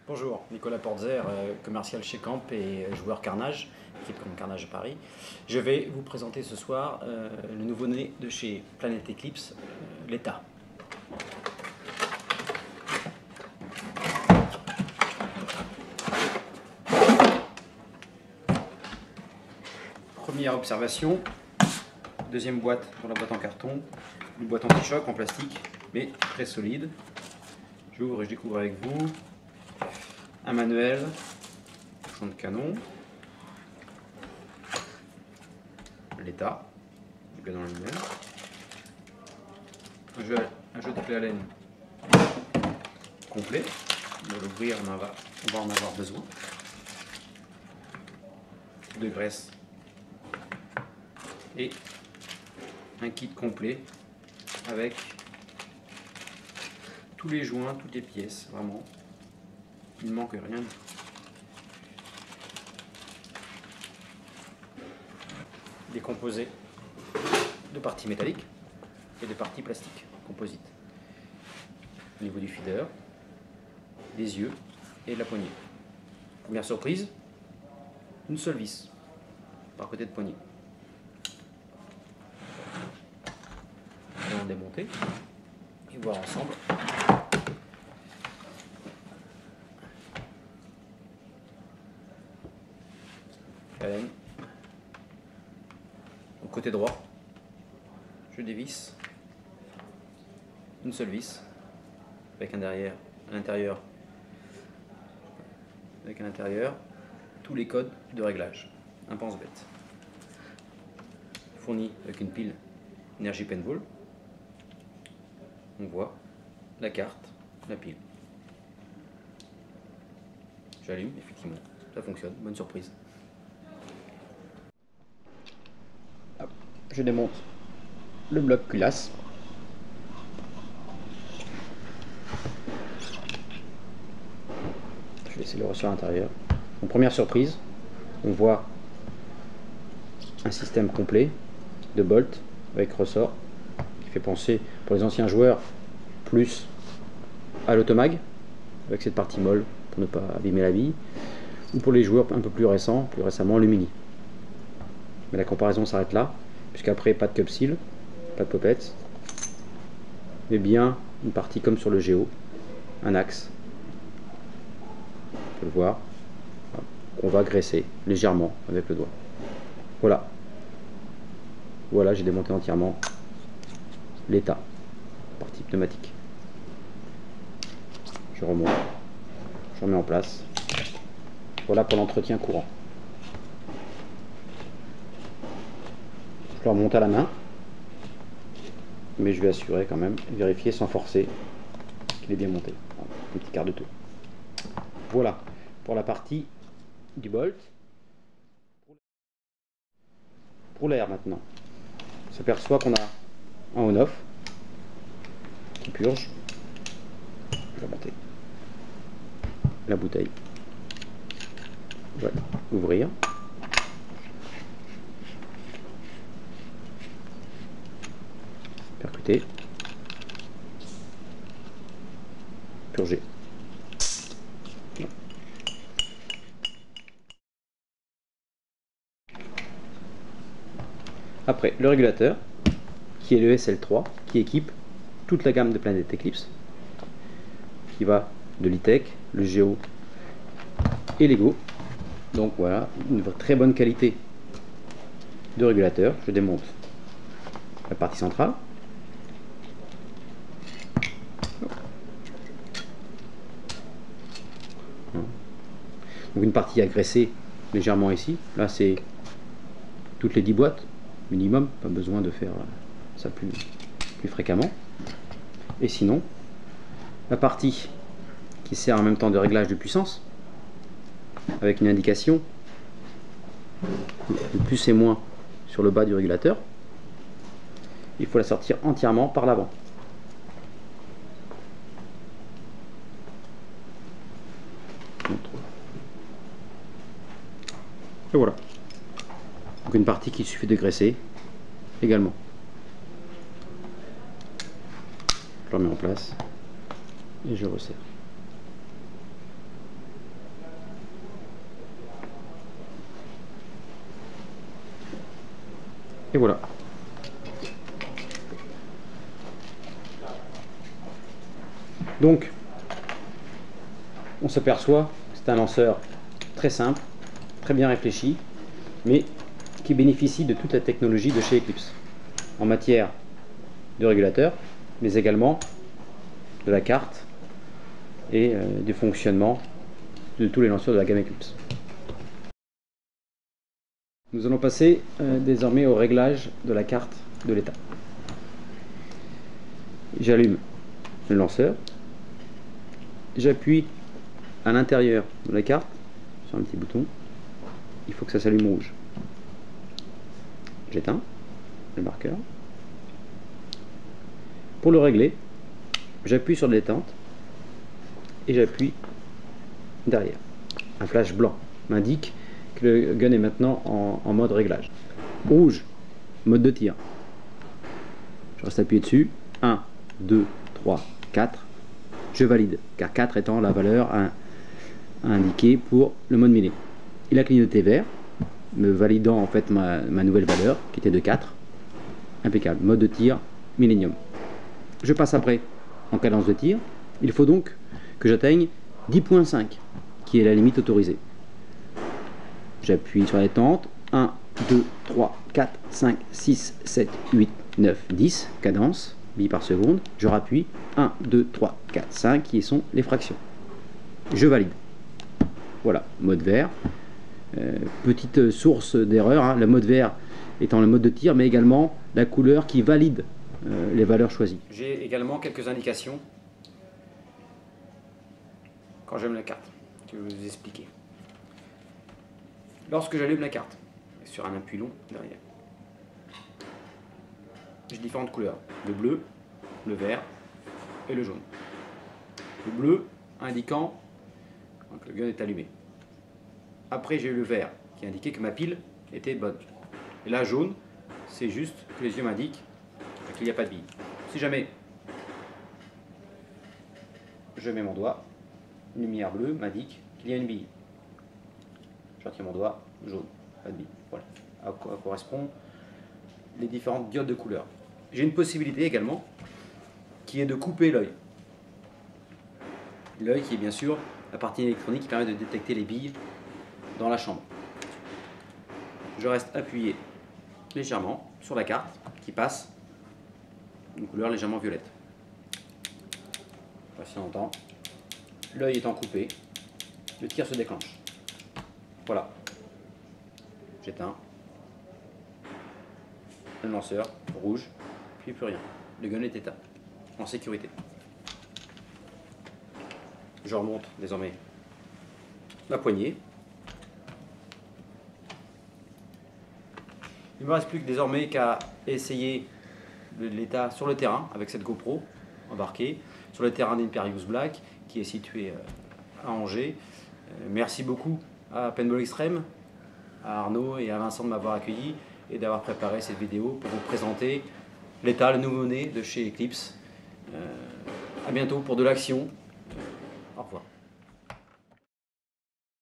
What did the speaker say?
Bonjour, Nicolas Portzer, commercial chez Camp et joueur Carnage, équipe comme Carnage à Paris. Je vais vous présenter ce soir le nouveau-né de chez Planet Eclipse, l'ETA. Première observation, deuxième boîte pour la boîte en carton, une boîte anti-choc en plastique, mais très solide. J'ouvre et je découvre avec vous un manuel, fond de canon, l'ETA, bien dans le manuel, un jeu de clé Allen complet. Pour l'ouvrir, on va en avoir besoin. De graisse et un kit complet avec tous les joints, toutes les pièces, vraiment. Il ne manque rien. Des composés de parties métalliques et de parties plastiques, composites. Au niveau du feeder, des yeux et de la poignée. Première surprise, une seule vis par côté de poignée. On va démonter et voir ensemble. Allen. Au côté droit, je dévisse une seule vis avec un derrière, à l'intérieur, avec à l'intérieur tous les codes de réglage. Un pense-bête. Fourni avec une pile Energy Paintball. On voit la carte, la pile. J'allume, effectivement, ça fonctionne, bonne surprise. Je démonte le bloc culasse. Je vais laisser le ressort à l'intérieur. En première surprise, on voit un système complet de bolt avec ressort qui fait penser pour les anciens joueurs plus à l'automag avec cette partie molle pour ne pas abîmer la bille, ou pour les joueurs un peu plus récents, plus récemment le mini. Mais la comparaison s'arrête là, puisqu'après pas de cup seal, pas de popettes, mais bien une partie comme sur le Géo, un axe, on peut le voir, qu'on va graisser légèrement avec le doigt. Voilà, voilà, j'ai démonté entièrement l'ETA, partie pneumatique. Je remonte, je remets en place. Voilà pour l'entretien courant. Je le remonte à la main, mais je vais assurer quand même, vérifier sans forcer qu'il est bien monté. Voilà, un petit quart de tour. Voilà pour la partie du bolt. Pour l'air maintenant, on s'aperçoit qu'on a un on-off qui purge. Je vais monter la bouteille. Je vais ouvrir. Percuter. Purger. Après, le régulateur, qui est le SL3, qui équipe toute la gamme de Planet Eclipse, qui va de l'e-tech, le Géo et l'Ego. Donc voilà, une très bonne qualité de régulateur. Je démonte la partie centrale. Donc une partie agressée légèrement ici. Là c'est toutes les 10 boîtes minimum, pas besoin de faire ça plus fréquemment. Et sinon, la partie qui sert en même temps de réglage de puissance, avec une indication de plus et moins sur le bas du régulateur, il faut la sortir entièrement par l'avant. Et voilà. Donc une partie qu'il suffit de graisser également. Je le remets en place et je resserre. Et voilà. Donc, on s'aperçoit que c'est un lanceur très simple, très bien réfléchi, mais qui bénéficie de toute la technologie de chez Eclipse, en matière de régulateur, mais également de la carte et du fonctionnement de tous les lanceurs de la gamme Eclipse. Nous allons passer désormais au réglage de la carte de l'état. J'allume le lanceur, j'appuie à l'intérieur de la carte sur un petit bouton, il faut que ça s'allume rouge. J'éteins le marqueur. Pour le régler, j'appuie sur détente et j'appuie derrière. Un flash blanc m'indique que le gun est maintenant en mode réglage. Rouge, mode de tir. Je reste appuyé dessus. 1, 2, 3, 4. Je valide, car 4 étant la valeur à indiquer pour le mode mêlée. Il a clignoté vert, me validant en fait ma nouvelle valeur, qui était de 4. Impeccable. Mode de tir, Millennium. Je passe après en cadence de tir. Il faut donc que j'atteigne 10.5, qui est la limite autorisée. J'appuie sur la détente. 1, 2, 3, 4, 5, 6, 7, 8, 9, 10. Cadence, billes par seconde. Je rappuie. 1, 2, 3, 4, 5, qui sont les fractions. Je valide. Voilà, mode vert. Petite source d'erreur, hein. Le mode vert étant le mode de tir, mais également la couleur qui valide les valeurs choisies. J'ai également quelques indications quand j'allume la carte, que je vais vous expliquer. Lorsque j'allume la carte, sur un appui long derrière, j'ai différentes couleurs, le bleu, le vert et le jaune. Le bleu indiquant que le gun est allumé. Après j'ai eu le vert qui indiquait que ma pile était bonne. Et là jaune, c'est juste que les yeux m'indiquent qu'il n'y a pas de bille. Si jamais je mets mon doigt, une lumière bleue m'indique qu'il y a une bille. Je retire mon doigt, jaune, pas de bille. Voilà, à quoi correspondent les différentes diodes de couleur. J'ai une possibilité également qui est de couper l'œil. L'œil qui est bien sûr la partie électronique qui permet de détecter les billes dans la chambre. Je reste appuyé légèrement sur la carte qui passe une couleur légèrement violette. Passez longtemps. L'œil étant coupé, le tir se déclenche. Voilà. J'éteins. Le lanceur rouge, puis plus rien. Le gun est éteint, en sécurité. Je remonte désormais la poignée. Il ne me reste plus que désormais qu'à essayer l'état sur le terrain avec cette GoPro embarquée sur le terrain d'Imperius Black qui est situé à Angers. Merci beaucoup à Paintball Extreme, à Arnaud et à Vincent de m'avoir accueilli et d'avoir préparé cette vidéo pour vous présenter l'état, le nouveau-né de chez Eclipse. À bientôt pour de l'action.